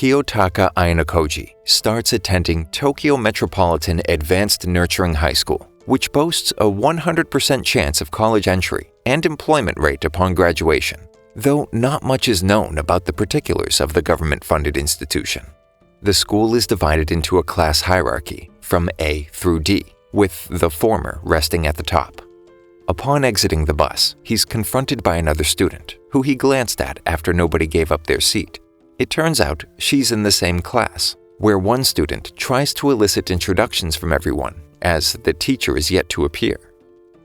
Kiyotaka Ayanokoji starts attending Tokyo Metropolitan Advanced Nurturing High School, which boasts a 100% chance of college entry and employment rate upon graduation, though not much is known about the particulars of the government-funded institution. The school is divided into a class hierarchy from A through D, with the former resting at the top. Upon exiting the bus, he's confronted by another student, who he glanced at after nobody gave up their seat. It turns out she's in the same class, where one student tries to elicit introductions from everyone, as the teacher is yet to appear.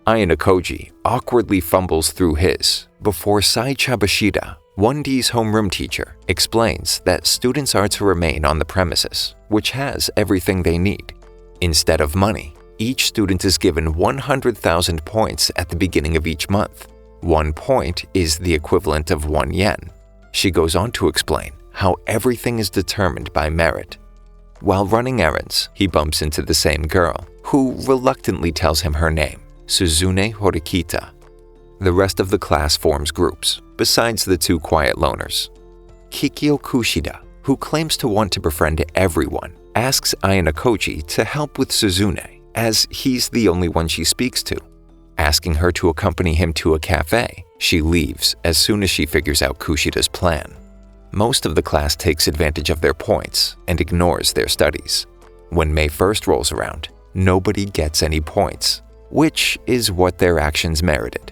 Ayanokoji awkwardly fumbles through his, before Sai Chabashida, 1D's homeroom teacher, explains that students are to remain on the premises, which has everything they need. Instead of money, each student is given 100,000 points at the beginning of each month. 1 point is the equivalent of 1 yen. She goes on to explain how everything is determined by merit. While running errands, he bumps into the same girl, who reluctantly tells him her name, Suzune Horikita. The rest of the class forms groups, besides the 2 quiet loners. Kikyo Kushida, who claims to want to befriend everyone, asks Ayanokoji to help with Suzune, as he's the only one she speaks to. Asking her to accompany him to a cafe, she leaves as soon as she figures out Kushida's plan. Most of the class takes advantage of their points and ignores their studies. When May 1st rolls around, nobody gets any points, which is what their actions merited.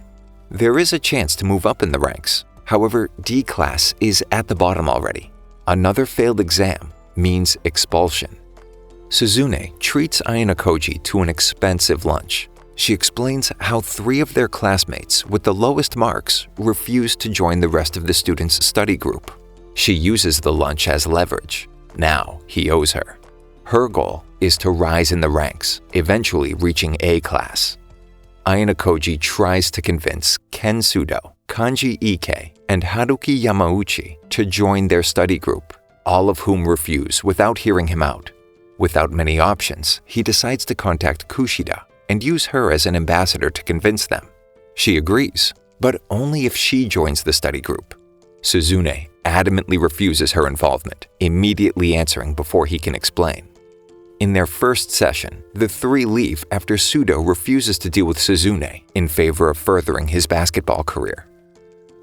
There is a chance to move up in the ranks. However, D class is at the bottom already. Another failed exam means expulsion. Suzune treats Ayanokoji to an expensive lunch. She explains how 3 of their classmates with the lowest marks refuse to join the rest of the students' study group. She uses the lunch as leverage. Now he owes her. Her goal is to rise in the ranks, eventually reaching A class. Ayanokoji tries to convince Ken Sudo, Kanji Ike, and Haruki Yamauchi to join their study group, all of whom refuse without hearing him out. Without many options, he decides to contact Kushida and use her as an ambassador to convince them. She agrees, but only if she joins the study group. Suzune adamantly refuses her involvement, immediately answering before he can explain. In their first session, the 3 leave after Sudo refuses to deal with Suzune in favor of furthering his basketball career.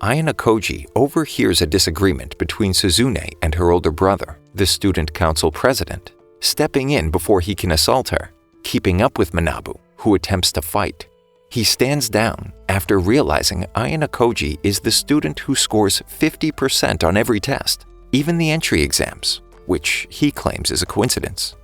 Ayanokoji overhears a disagreement between Suzune and her older brother, the student council president, stepping in before he can assault her, keeping up with Manabu, who attempts to fight. He stands down after realizing Ayanokoji is the student who scores 50% on every test, even the entry exams, which he claims is a coincidence.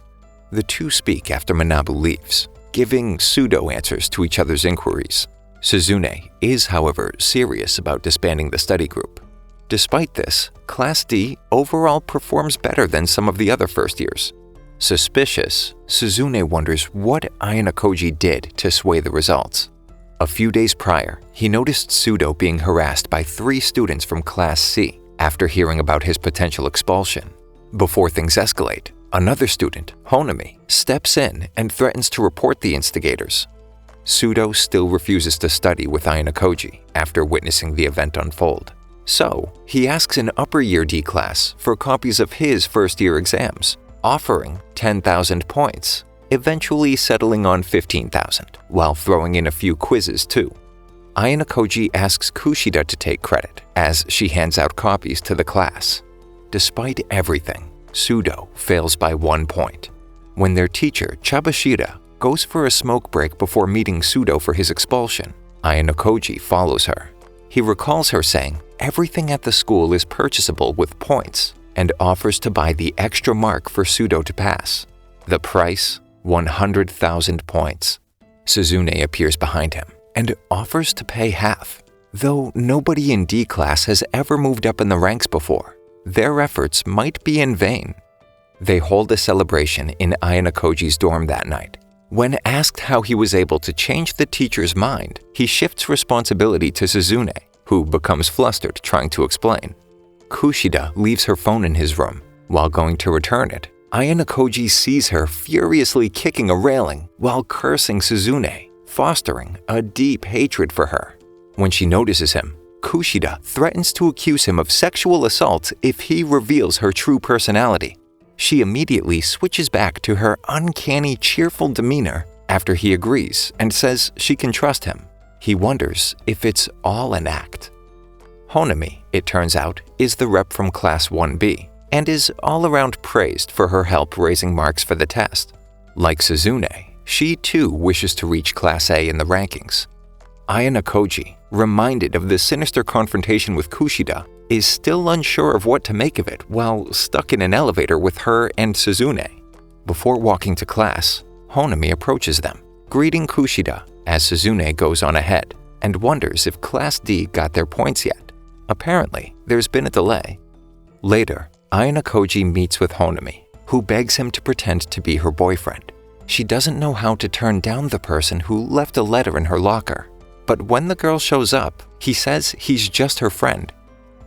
The 2 speak after Manabu leaves, giving pseudo answers to each other's inquiries. Suzune is, however, serious about disbanding the study group. Despite this, Class D overall performs better than some of the other first years. Suspicious, Suzune wonders what Ayanokoji did to sway the results. A few days prior, he noticed Sudo being harassed by 3 students from Class C after hearing about his potential expulsion. Before things escalate, another student, Honami, steps in and threatens to report the instigators. Sudo still refuses to study with Ayanokoji after witnessing the event unfold. So, he asks an upper year D class for copies of his first-year exams, offering 10,000 points, eventually settling on 15,000, while throwing in a few quizzes too. Ayanokoji asks Kushida to take credit, as she hands out copies to the class. Despite everything, Sudo fails by 1 point. When their teacher, Chabashida, goes for a smoke break before meeting Sudo for his expulsion, Ayanokoji follows her. He recalls her saying everything at the school is purchasable with points, and offers to buy the extra mark for Sudo to pass. The price, 100,000 points. Suzune appears behind him and offers to pay half. Though nobody in D class has ever moved up in the ranks before, their efforts might be in vain. They hold a celebration in Ayanokoji's dorm that night. When asked how he was able to change the teacher's mind, he shifts responsibility to Suzune, who becomes flustered trying to explain. Kushida leaves her phone in his room. While going to return it, Ayanokoji sees her furiously kicking a railing while cursing Suzune, fostering a deep hatred for her. When she notices him, Kushida threatens to accuse him of sexual assault if he reveals her true personality. She immediately switches back to her uncanny, cheerful demeanor after he agrees and says she can trust him. He wonders if it's all an act. Honami, it turns out, is the rep from Class 1B and is all around praised for her help raising marks for the test. Like Suzune, she too wishes to reach Class A in the rankings. Ayanokoji, reminded of the sinister confrontation with Kushida, is still unsure of what to make of it while stuck in an elevator with her and Suzune. Before walking to class, Honami approaches them, greeting Kushida as Suzune goes on ahead and wonders if Class D got their points yet. Apparently, there's been a delay. Later, Ayanokoji meets with Honami, who begs him to pretend to be her boyfriend. She doesn't know how to turn down the person who left a letter in her locker. But when the girl shows up, he says he's just her friend.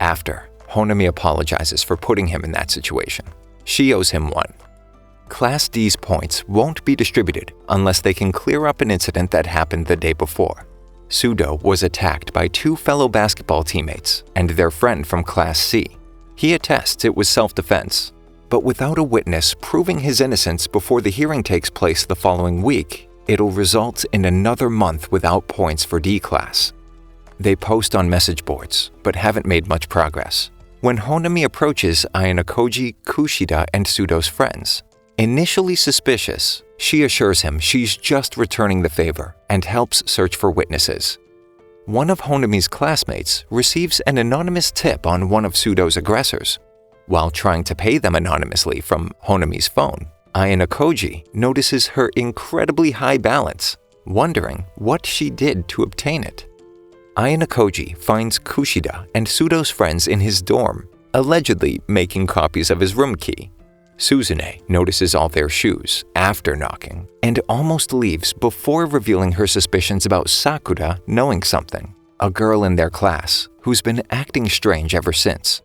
After, Honami apologizes for putting him in that situation. She owes him one. Class D's points won't be distributed unless they can clear up an incident that happened the day before. Sudo was attacked by 2 fellow basketball teammates and their friend from Class C. He attests it was self-defense, but without a witness proving his innocence before the hearing takes place the following week, it'll result in another month without points for D class. They post on message boards, but haven't made much progress. When Honami approaches Ayanokoji, Kushida, and Sudo's friends, initially suspicious, she assures him she's just returning the favor and helps search for witnesses. One of Honami's classmates receives an anonymous tip on one of Sudo's aggressors. While trying to pay them anonymously from Honami's phone, Ayanokoji notices her incredibly high balance, wondering what she did to obtain it. Ayanokoji finds Kushida and Sudo's friends in his dorm, allegedly making copies of his room key. Suzune notices all their shoes after knocking and almost leaves before revealing her suspicions about Sakura knowing something, a girl in their class who's been acting strange ever since.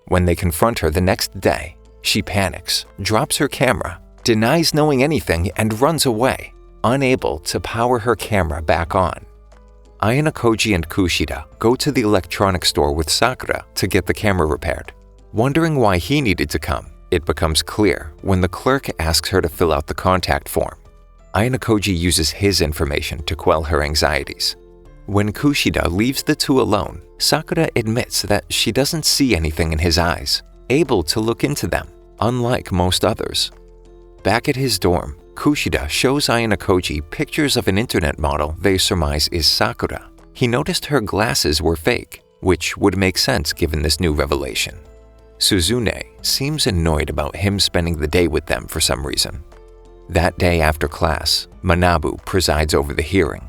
When they confront her the next day, she panics, drops her camera, denies knowing anything, and runs away, unable to power her camera back on. Ayanokoji and Kushida go to the electronics store with Sakura to get the camera repaired. Wondering why he needed to come, it becomes clear when the clerk asks her to fill out the contact form. Ayanokoji uses his information to quell her anxieties. When Kushida leaves the two alone, Sakura admits that she doesn't see anything in his eyes, able to look into them, unlike most others. Back at his dorm, Kushida shows Ayanokoji pictures of an internet model they surmise is Sakura. He noticed her glasses were fake, which would make sense given this new revelation. Suzune seems annoyed about him spending the day with them for some reason. That day after class, Manabu presides over the hearing.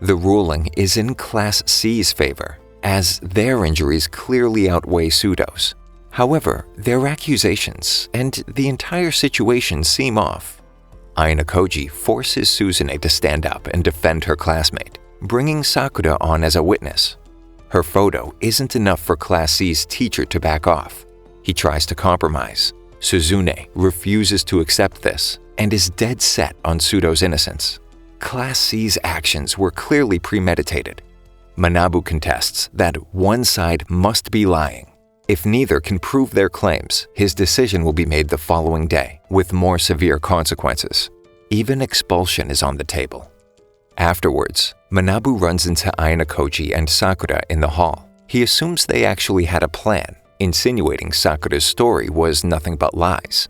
The ruling is in Class C's favor, as their injuries clearly outweigh Sudo's. However, their accusations and the entire situation seem off. Ayanokoji forces Suzune to stand up and defend her classmate, bringing Sakura on as a witness. Her photo isn't enough for Class C's teacher to back off. He tries to compromise. Suzune refuses to accept this and is dead set on Sudo's innocence. Class C's actions were clearly premeditated. Manabu contests that one side must be lying. If neither can prove their claims, his decision will be made the following day, with more severe consequences. Even expulsion is on the table. Afterwards, Manabu runs into Ayanokoji and Sakura in the hall. He assumes they actually had a plan, insinuating Sakura's story was nothing but lies.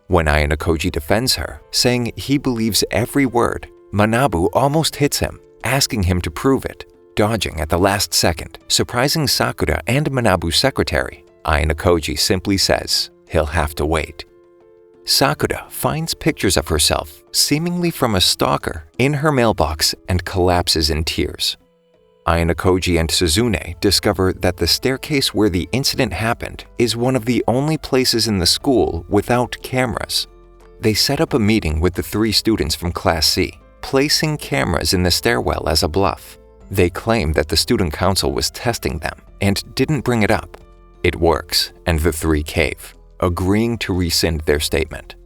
When Ayanokoji defends her, saying he believes every word, Manabu almost hits him, asking him to prove it. Dodging at the last second, surprising Sakura and Manabu's secretary, Ayanokoji simply says he'll have to wait. Sakura finds pictures of herself, seemingly from a stalker, in her mailbox and collapses in tears. Ayanokoji and Suzune discover that the staircase where the incident happened is one of the only places in the school without cameras. They set up a meeting with the 3 students from Class C, placing cameras in the stairwell as a bluff. They claim that the student council was testing them and didn't bring it up. It works, and the 3 cave, agreeing to rescind their statement.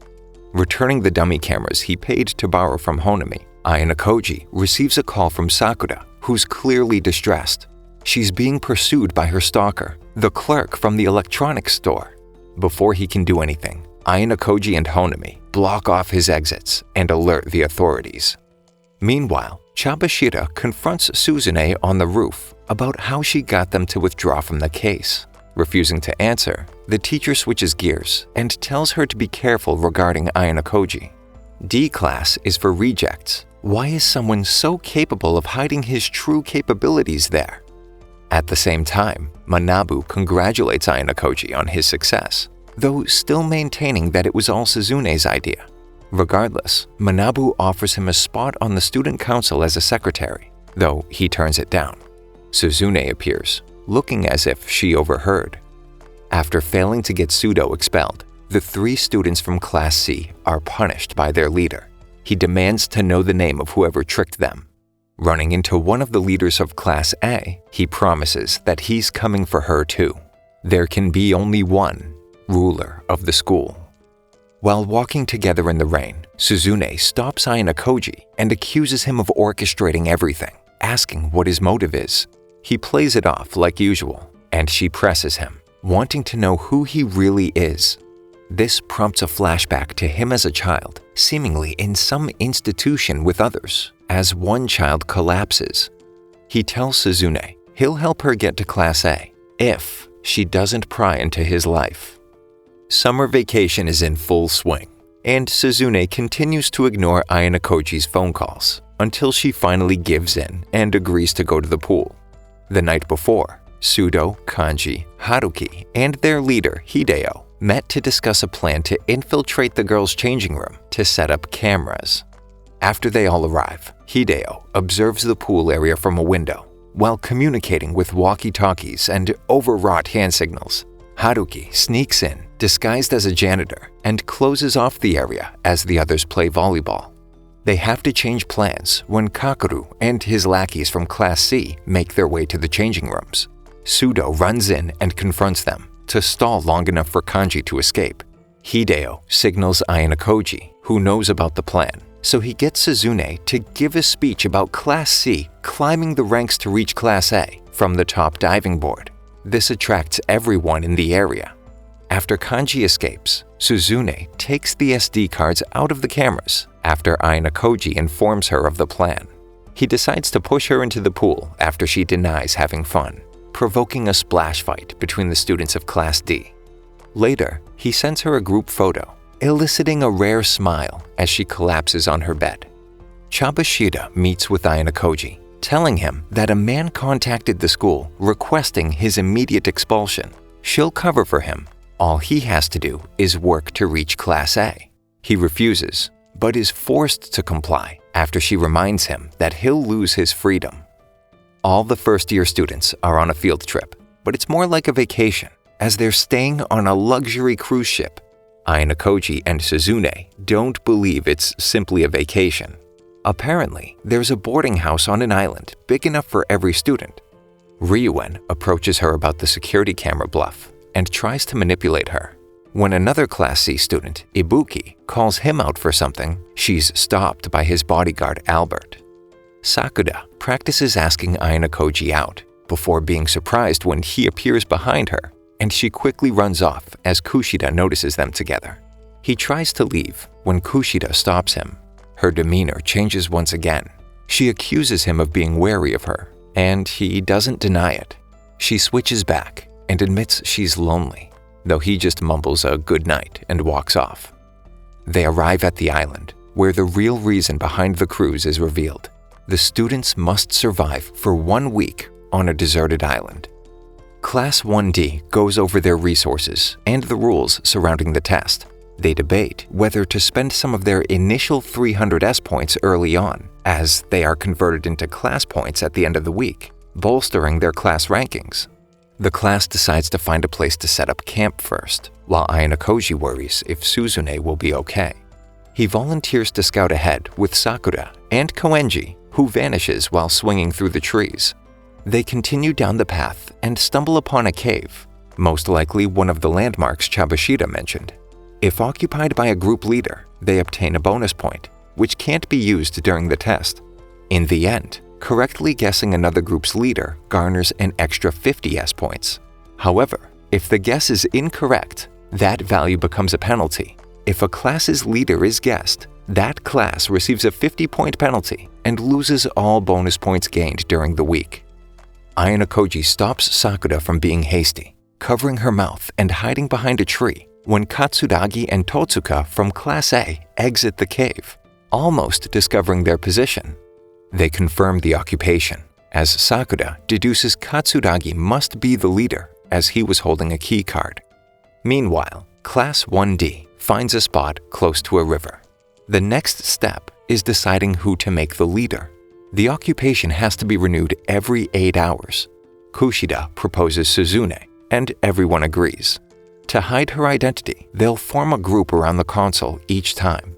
Returning the dummy cameras he paid to borrow from Honami, Ayanokoji receives a call from Sakura, who's clearly distressed. she's being pursued by her stalker, the clerk from the electronics store. Before he can do anything, Ayanokoji and Honami block off his exits and alert the authorities. Meanwhile, Chabashira confronts Suzune on the roof about how she got them to withdraw from the case. Refusing to answer, the teacher switches gears and tells her to be careful regarding Ayanokoji. D class is for rejects. Why is someone so capable of hiding his true capabilities there? At the same time, Manabu congratulates Ayanokoji on his success, though still maintaining that it was all Suzune's idea. Regardless, Manabu offers him a spot on the student council as a secretary, though he turns it down. Suzune appears, looking as if she overheard. After failing to get Sudo expelled, the 3 students from Class C are punished by their leader. He demands to know the name of whoever tricked them. Running into one of the leaders of Class A, he promises that he's coming for her too. There can be only one ruler of the school. While walking together in the rain, Suzune stops Ayanokoji and accuses him of orchestrating everything, asking what his motive is. He plays it off like usual, and she presses him, wanting to know who he really is. This prompts a flashback to him as a child, seemingly in some institution with others, as one child collapses. He tells Suzune he'll help her get to Class A if she doesn't pry into his life. Summer vacation is in full swing, and Suzune continues to ignore Ayanokoji's phone calls until she finally gives in and agrees to go to the pool. The night before, Sudo, Kanji, Haruki, and their leader, Hideo, met to discuss a plan to infiltrate the girls' changing room to set up cameras. After they all arrive, Hideo observes the pool area from a window while communicating with walkie-talkies and overwrought hand signals. Haruki sneaks in, disguised as a janitor, and closes off the area as the others play volleyball. They have to change plans when Kakeru and his lackeys from Class C make their way to the changing rooms. Sudo runs in and confronts them to stall long enough for Kanji to escape. Hideo signals Ayanokoji, who knows about the plan, so he gets Suzune to give a speech about Class C climbing the ranks to reach Class A from the top diving board. This attracts everyone in the area. After Kanji escapes, Suzune takes the SD cards out of the cameras after Ayanokoji informs her of the plan. He decides to push her into the pool after she denies having fun, provoking a splash fight between the students of Class D. Later, he sends her a group photo, eliciting a rare smile as she collapses on her bed. Chabashira meets with Ayanokoji, telling him that a man contacted the school requesting his immediate expulsion. She'll cover for him. All he has to do is work to reach Class A. He refuses, but is forced to comply after she reminds him that he'll lose his freedom. All the first-year students are on a field trip, but it's more like a vacation, as they're staying on a luxury cruise ship. Ayanokoji and Suzune don't believe it's simply a vacation. Apparently, there's a boarding house on an island big enough for every student. Ryuen approaches her about the security camera bluff and tries to manipulate her. When another Class C student, Ibuki, calls him out for something, she's stopped by his bodyguard Albert. Sakura practices asking Ayanokoji out before being surprised when he appears behind her, and she quickly runs off as Kushida notices them together. He tries to leave when Kushida stops him. Her demeanor changes once again. She accuses him of being wary of her, and he doesn't deny it. She switches back and admits she's lonely, though he just mumbles a good night and walks off. They arrive at the island, where the real reason behind the cruise is revealed. The students must survive for 1 week on a deserted island. Class 1D goes over their resources and the rules surrounding the test. They debate whether to spend some of their initial 300 S points early on, as they are converted into class points at the end of the week, bolstering their class rankings. The class decides to find a place to set up camp first, while Ayanokoji worries if Suzune will be okay. He volunteers to scout ahead with Sakura and Koenji, who vanishes while swinging through the trees. They continue down the path and stumble upon a cave, most likely one of the landmarks Chabashira mentioned. If occupied by a group leader, they obtain a bonus point, which can't be used during the test. In the end, correctly guessing another group's leader garners an extra 50 S points. However, if the guess is incorrect, that value becomes a penalty. If a class's leader is guessed, that class receives a 50-point penalty and loses all bonus points gained during the week. Ayanokoji stops Sakura from being hasty, covering her mouth and hiding behind a tree when Katsuragi and Totsuka from Class A exit the cave, almost discovering their position. They confirm the occupation, as Sakura deduces Katsuragi must be the leader as he was holding a key card. Meanwhile, Class 1D finds a spot close to a river. The next step is deciding who to make the leader. The occupation has to be renewed every 8 hours. Kushida proposes Suzune, and everyone agrees. To hide her identity, they'll form a group around the console each time.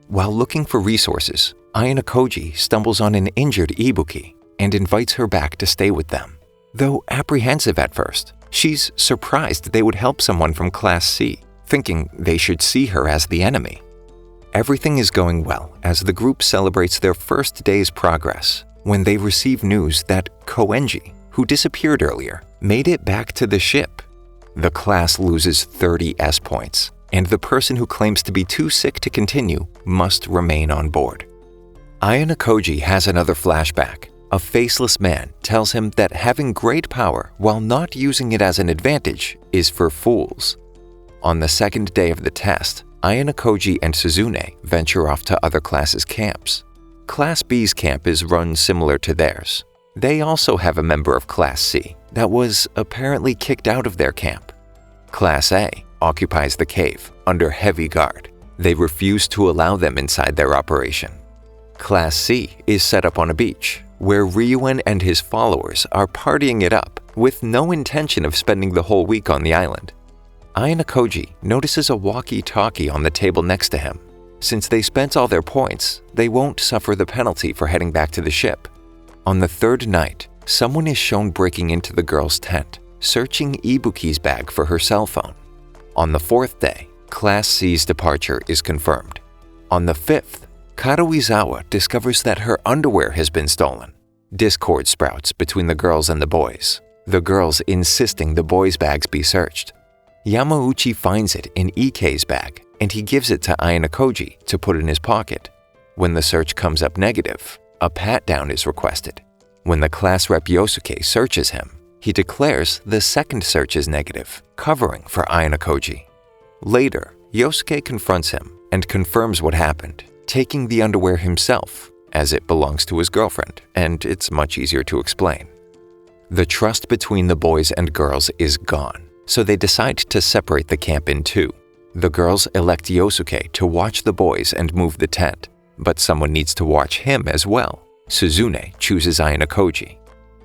While looking for resources, Ayanokoji stumbles on an injured Ibuki and invites her back to stay with them. Though apprehensive at first, she's surprised they would help someone from Class C, thinking they should see her as the enemy. Everything is going well as the group celebrates their first day's progress when they receive news that Koenji, who disappeared earlier, made it back to the ship. The class loses 30 S points, and the person who claims to be too sick to continue must remain on board. Ayanokoji has another flashback. A faceless man tells him that having great power while not using it as an advantage is for fools. On the second day of the test, Ayanokoji and Suzune venture off to other classes' camps. Class B's camp is run similar to theirs. They also have a member of Class C that was apparently kicked out of their camp. Class A occupies the cave under heavy guard. They refuse to allow them inside their operation. Class C is set up on a beach, where Ryuen and his followers are partying it up with no intention of spending the whole week on the island. Ayanokoji notices a walkie-talkie on the table next to him. Since they spent all their points, they won't suffer the penalty for heading back to the ship. On the third night, someone is shown breaking into the girl's tent, searching Ibuki's bag for her cell phone. On the fourth day, Class C's departure is confirmed. On the fifth, Karuizawa discovers that her underwear has been stolen. Discord sprouts between the girls and the boys, the girls insisting the boys' bags be searched. Yamauchi finds it in Ike's bag, and he gives it to Ayanokoji to put in his pocket. When the search comes up negative, a pat-down is requested. When the class rep Yosuke searches him, he declares the second search is negative, covering for Ayanokoji. Later, Yosuke confronts him and confirms what happened, taking the underwear himself, as it belongs to his girlfriend, and it's much easier to explain. The trust between the boys and girls is gone, so they decide to separate the camp in two. The girls elect Yosuke to watch the boys and move the tent, but someone needs to watch him as well. Suzune chooses Ayanokoji.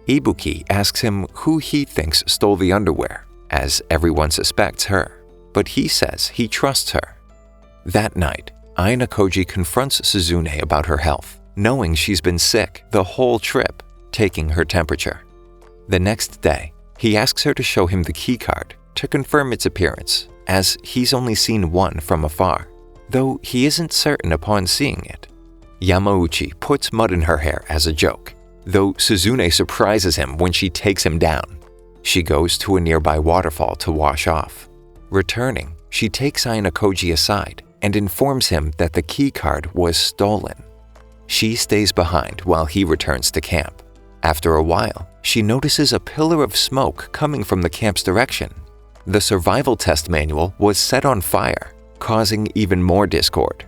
Ibuki asks him who he thinks stole the underwear, as everyone suspects her, but he says he trusts her. That night, Ayanokoji confronts Suzune about her health, knowing she's been sick the whole trip, taking her temperature. The next day, he asks her to show him the keycard to confirm its appearance, as he's only seen one from afar, though he isn't certain upon seeing it. Yamauchi puts mud in her hair as a joke, though Suzune surprises him when she takes him down. She goes to a nearby waterfall to wash off. Returning, she takes Ayanokoji aside and informs him that the keycard was stolen. She stays behind while he returns to camp. After a while, she notices a pillar of smoke coming from the camp's direction. The survival test manual was set on fire, causing even more discord.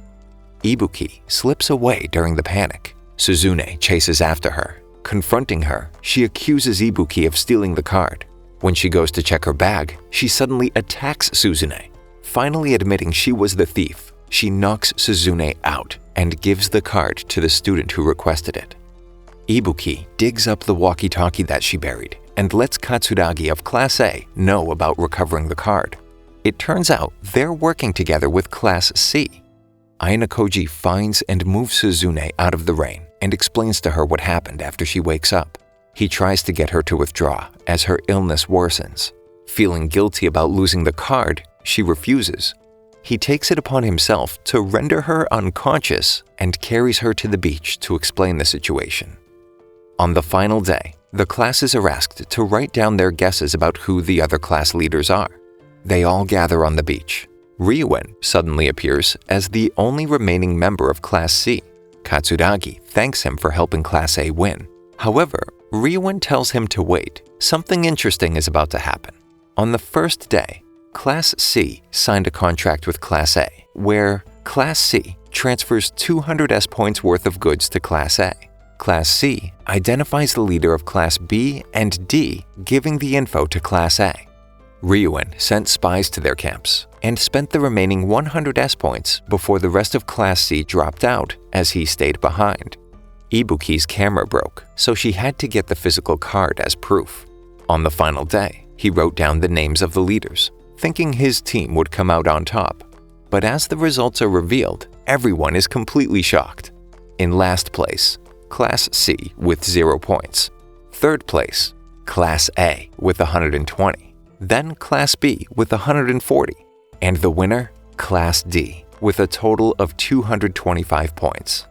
Ibuki slips away during the panic. Suzune chases after her. Confronting her, she accuses Ibuki of stealing the card. When she goes to check her bag, she suddenly attacks Suzune. Finally admitting she was the thief, she knocks Suzune out and gives the card to the student who requested it. Ibuki digs up the walkie-talkie that she buried and lets Katsuragi of Class A know about recovering the card. It turns out they're working together with Class C. Ayanokoji finds and moves Suzune out of the rain and explains to her what happened after she wakes up. He tries to get her to withdraw as her illness worsens. Feeling guilty about losing the card, she refuses. He takes it upon himself to render her unconscious and carries her to the beach to explain the situation. On the final day, the classes are asked to write down their guesses about who the other class leaders are. They all gather on the beach. Ryuen suddenly appears as the only remaining member of Class C. Katsuragi thanks him for helping Class A win. However, Ryuen tells him to wait. Something interesting is about to happen. On the first day, Class C signed a contract with Class A, where Class C transfers 200 S points worth of goods to Class A. Class C identifies the leader of Class B and D, giving the info to Class A. Ryuen sent spies to their camps and spent the remaining 100 S points before the rest of Class C dropped out as he stayed behind. Ibuki's camera broke, so she had to get the physical card as proof. On the final day, he wrote down the names of the leaders, thinking his team would come out on top. But as the results are revealed, everyone is completely shocked. In last place, Class C with 0 points. Third place, Class A with 120. Then Class B with 140. And the winner, Class D, with a total of 225 points.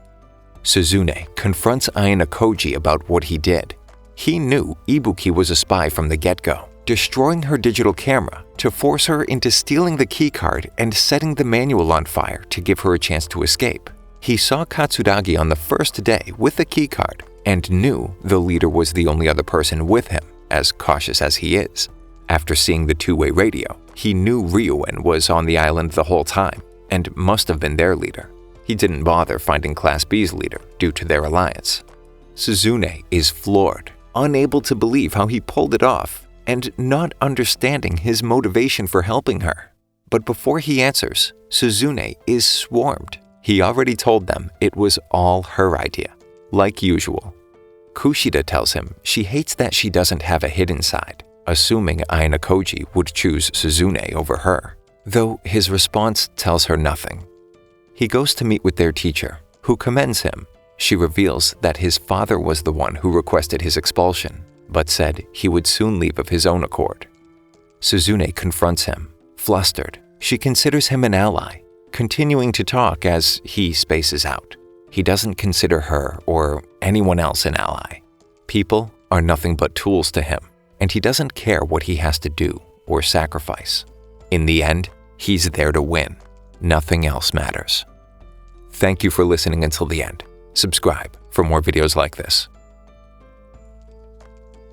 Suzune confronts Ayanokoji about what he did. He knew Ibuki was a spy from the get-go, destroying her digital camera to force her into stealing the keycard and setting the manual on fire to give her a chance to escape. He saw Katsuragi on the first day with the keycard and knew the leader was the only other person with him, as cautious as he is. After seeing the two-way radio, he knew Ryuen was on the island the whole time and must have been their leader. He didn't bother finding Class B's leader due to their alliance. Suzune is floored, unable to believe how he pulled it off and not understanding his motivation for helping her. But before he answers, Suzune is swarmed. He already told them it was all her idea, like usual. Kushida tells him she hates that she doesn't have a hidden side, assuming Ayanokoji would choose Suzune over her, though his response tells her nothing. He goes to meet with their teacher, who commends him. She reveals that his father was the one who requested his expulsion, but said he would soon leave of his own accord. Suzune confronts him. Flustered, she considers him an ally, continuing to talk as he spaces out. He doesn't consider her or anyone else an ally. People are nothing but tools to him, and he doesn't care what he has to do or sacrifice. In the end, he's there to win. Nothing else matters. Thank you for listening until the end. Subscribe for more videos like this.